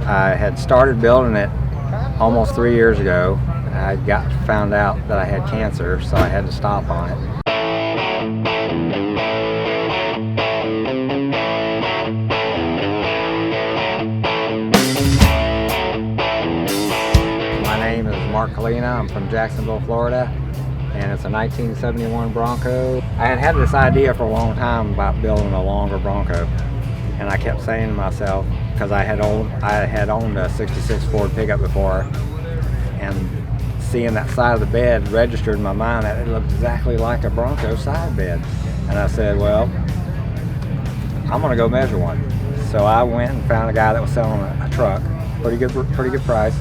I had started building it almost 3 years ago. I found out that I had cancer, so I had to stop on it. My name is Kalina. I'm from Jacksonville, Florida, and it's a 1971 Bronco. I had this idea for a long time about building a longer Bronco, and I kept saying to myself, because I had owned a '66 Ford pickup before, and seeing that side of the bed registered in my mind that it looked exactly like a Bronco side bed, and I said, well, I'm gonna go measure one. So I went and found a guy that was selling a truck, pretty good price.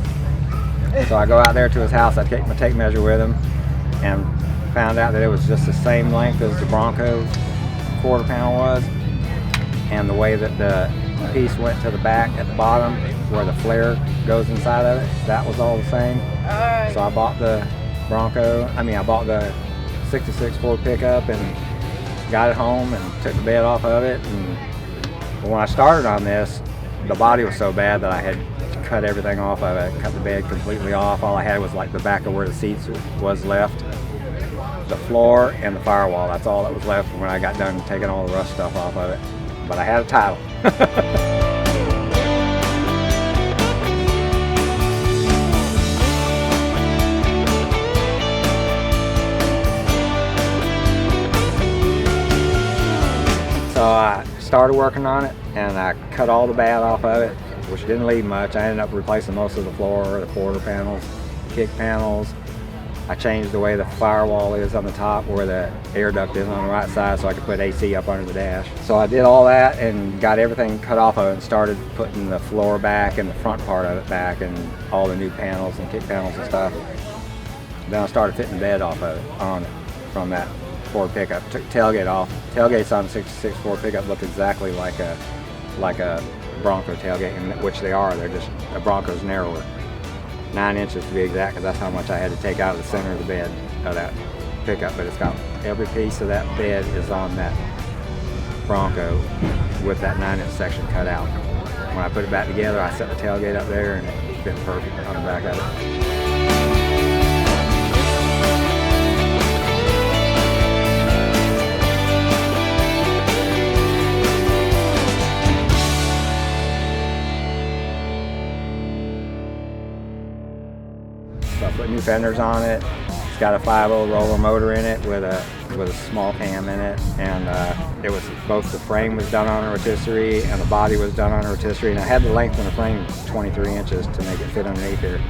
So I go out there to his house. I take my tape measure with him, and found out that it was just the same length as the Bronco quarter panel was, and the way that the piece went to the back at the bottom where the flare goes inside of it, that was all the same. So I bought the I bought the '66 Ford pickup and got it home and took the bed off of it. And when I started on this, the body was so bad that I had cut everything off of it, cut the bed completely off. All I had was like the back of where the seats was left, the floor and the firewall. That's all that was left when I got done taking all the rust stuff off of it. But I had a title. So I started working on it, and I cut all the bad off of it, which didn't leave much. I ended up replacing most of the floor, the quarter panels, kick panels. I changed the way the firewall is on the top, where the air duct is on the right side, so I could put AC up under the dash. So I did all that and got everything cut off of it and started putting the floor back and the front part of it back and all the new panels and kick panels and stuff. Then I started fitting the bed off of it on it from that Ford pickup. Took the tailgate off. Tailgates on the '66 Ford pickup look exactly like a Bronco tailgate, in which they are. They're just, a Bronco's narrower. 9 inches to be exact, because that's how much I had to take out of the center of the bed of that pickup. But it's got every piece of that bed is on that Bronco with that 9-inch section cut out. When I put it back together, I set the tailgate up there and it fit perfect on the back of it. So I put new fenders on it. It's got a 5.0 roller motor in it with a small cam in it, and it was both the frame was done on a rotisserie and the body was done on a rotisserie, and I had to lengthen the frame 23 inches to make it fit underneath here.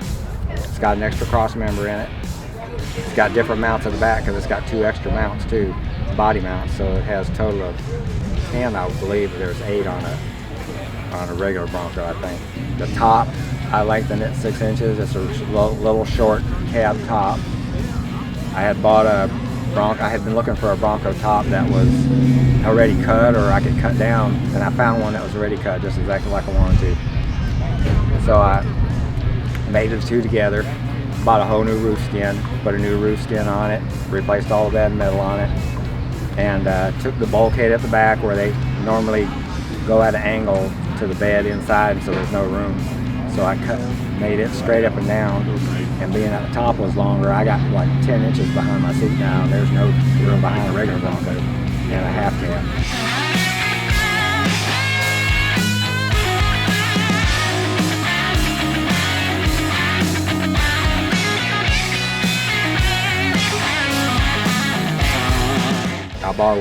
It's got an extra cross member in it. It's got different mounts at the back because it's got 2 extra mounts too, body mounts. So it has a total of 10, I believe. There's 8 on a regular Bronco, I think. The top, I lengthened it 6 inches. It's a little short cab top. I had bought a Bronco. I had been looking for a Bronco top that was already cut, or I could cut down, and I found one that was already cut, just exactly like I wanted to. So I made the two together, bought a whole new roof skin, put a new roof skin on it, replaced all of that metal on it, and took the bulkhead at the back where they normally go at an angle to the bed inside, so there's no room. So I made it straight up and down, and being at the top was longer, I got like 10 inches behind my seat now. There's no room behind a regular Bronco and a half cab. I bought a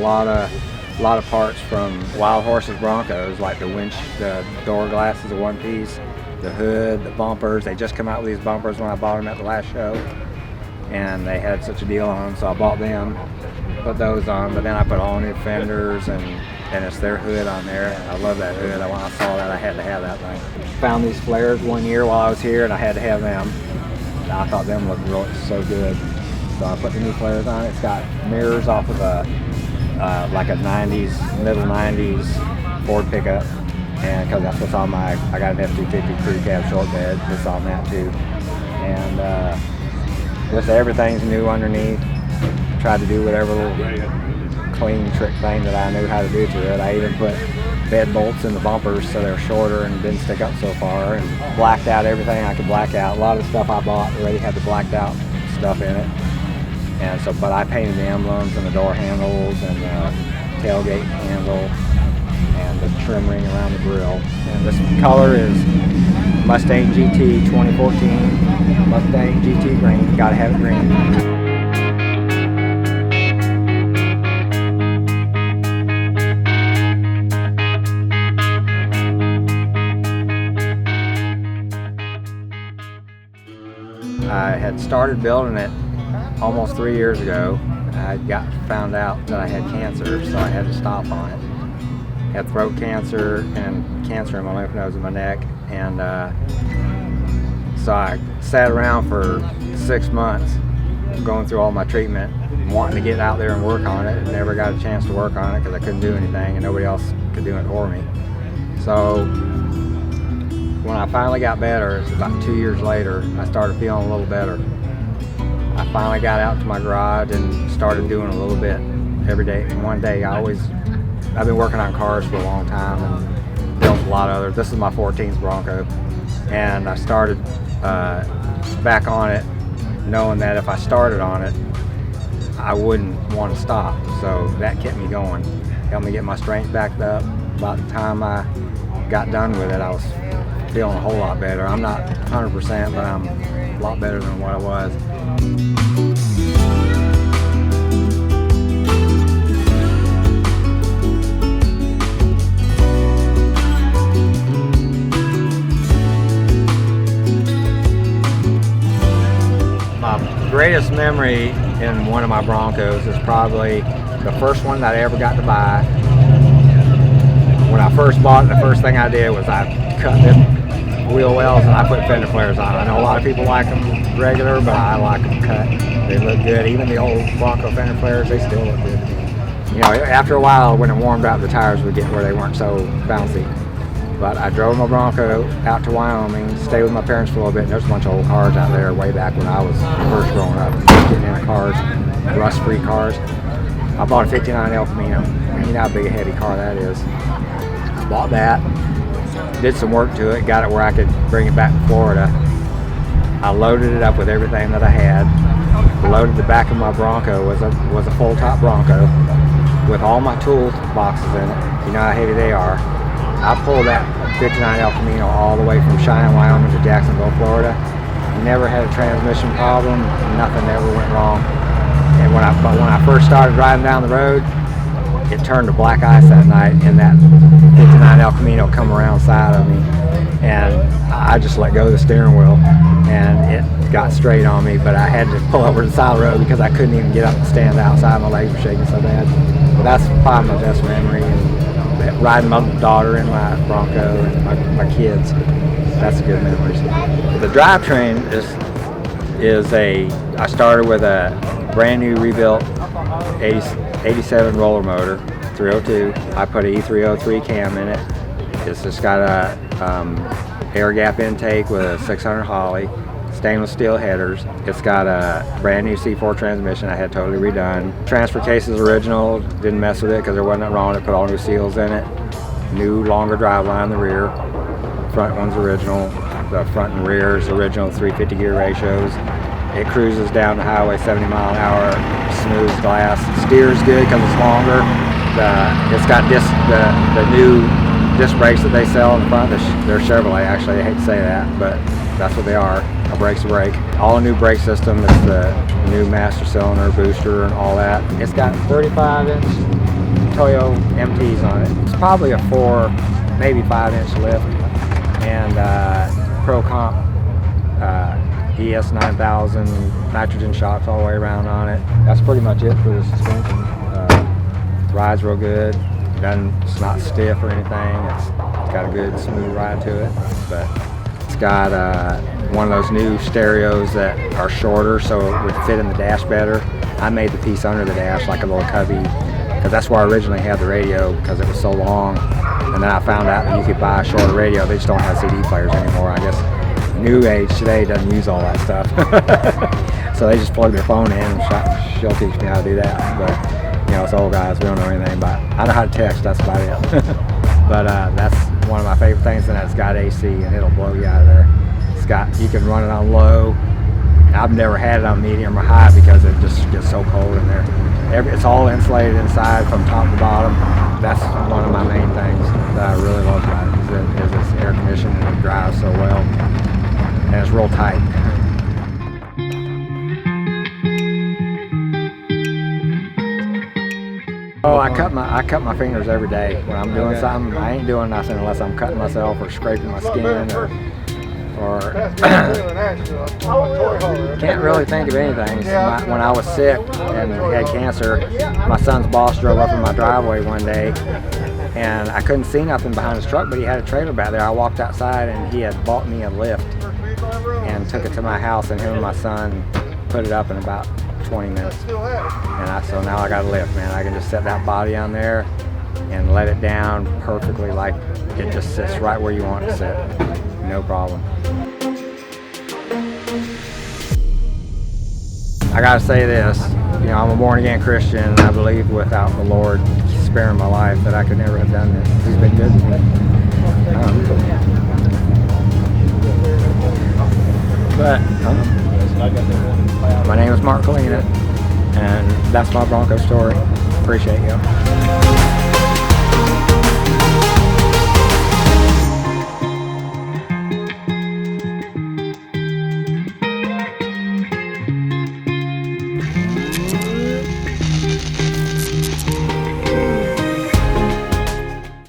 lot of parts from Wild Horses Broncos, like the winch, the door glasses are one piece, the hood, the bumpers. They just come out with these bumpers when I bought them at the last show, and they had such a deal on them, so I bought them, put those on. But then I put all new fenders, and it's their hood on there. I love that hood. When I saw that, I had to have that thing. Found these flares one year while I was here, and I had to have them. I thought them looked so good, so I put the new flares on. It's got mirrors off of like a middle 90s Ford pickup, and because that's what's on I got an F-250 crew cab short bed, it's on that too. And just everything's new underneath. Tried to do whatever little clean trick thing that I knew how to do to it. I even put bed bolts in the bumpers so they're shorter and didn't stick up so far, and blacked out everything I could black out. A lot of the stuff I bought already had the blacked out stuff in it. And so, but I painted the emblems and the door handles and the tailgate handle and the trim ring around the grill. And this color is Mustang GT 2014, Mustang GT green, gotta have it green. I had started building it almost 3 years ago. I found out that I had cancer, so I had to stop on it. Had throat cancer and cancer in my lymph nodes and my neck, and so I sat around for 6 months going through all my treatment, wanting to get out there and work on it, and never got a chance to work on it because I couldn't do anything and nobody else could do it for me. So when I finally got better, it's about 2 years later, I started feeling a little better. I finally got out to my garage and started doing a little bit every day. One day, I've been working on cars for a long time and built a lot of others. This is my 14th Bronco, and I started back on it knowing that if I started on it, I wouldn't want to stop. So that kept me going, helped me get my strength backed up. About the time I got done with it, I was feeling a whole lot better. I'm not 100%, but I'm a lot better than what I was. My greatest memory in one of my Broncos is probably the first one that I ever got to buy. When I first bought it, the first thing I did was I cut them wheel wells and I put fender flares on. I know a lot of people like them regular, but I like them cut. They look good. Even the old Bronco fender flares, they still look good. You know, after a while, when it warmed up, the tires would get where they weren't so bouncy. But I drove my Bronco out to Wyoming, stayed with my parents for a little bit, and there's a bunch of old cars out there way back when I was first growing up, getting into cars, rust-free cars. I bought a 59 El Camino. You know how big a heavy car that is. Bought that, did some work to it, got it where I could bring it back to Florida. I loaded it up with everything that I had. Loaded the back of my Bronco, was a full top Bronco with all my tool boxes in it. You know how heavy they are. I pulled that 59 El Camino all the way from Cheyenne, Wyoming to Jacksonville, Florida. Never had a transmission problem, nothing ever went wrong. And when I first started driving down the road, it turned to black ice that night, and that 59 El Camino come around side of me, and I just let go of the steering wheel, and it got straight on me, but I had to pull over to the side of the road because I couldn't even get up and stand outside. My legs were shaking so bad. But that's probably my best memory, and riding my daughter in my Bronco and my kids, that's good memories. The drivetrain I started with a brand new rebuilt 87 roller motor, 302. I put an E303 cam in it. It's just got a air gap intake with a 600 Holly, stainless steel headers. It's got a brand new C4 transmission I had totally redone. Transfer case is original, didn't mess with it because there wasn't nothing wrong with it. Put all new seals in it. New longer drive line in the rear. Front one's original. The front and rear is original 350 gear ratios. It cruises down the highway 70 mile an hour, smooth glass. Steers good because it's longer. It's got the new disc brakes that they sell in the front. They're Chevrolet, actually. I hate to say that, but that's what they are. A brake's a brake. All a new brake system. It's the new master cylinder, booster, and all that. It's got 35-inch Toyo MTs on it. It's probably a 4, maybe 5-inch lift, and Pro Comp ES 9000 nitrogen shocks all the way around on it. That's pretty much it for the suspension. Rides real good. It's not stiff or anything. It's got a good smooth ride to it. But it's got one of those new stereos that are shorter, so it would fit in the dash better. I made the piece under the dash like a little cubby, because that's where I originally had the radio, because it was so long. And then I found out that you could buy a shorter radio. They just don't have CD players anymore, I guess. New age today doesn't use all that stuff. So they just plug their phone in, and she'll teach me how to do that. But you know, it's old guys, we don't know anything about it. I know how to text, that's about it. But that's one of my favorite things, and it's got AC, and it'll blow you out of there. You can run it on low. I've never had it on medium or high because it just gets so cold in there. It's all insulated inside from top to bottom. That's one of my main things that I really love about it, is it's air conditioned and it drives so well, and it's real tight. Oh, I cut my fingers every day when I'm doing something. I ain't doing nothing unless I'm cutting myself or scraping my skin or can't really think of anything. When I was sick and had cancer, my son's boss drove up in my driveway one day, and I couldn't see nothing behind his truck, but he had a trailer back there. I walked outside, and he had bought me a lift and took it to my house, and him and my son put it up in about 20 minutes. And so now I got a lift, man. I can just set that body on there and let it down perfectly, like it just sits right where you want it to sit. No problem. I gotta say this, I'm a born again Christian, and I believe without the Lord sparing my life that I could never have done this. He's been good to me. My name is Kalina, and that's my Bronco story. Appreciate you.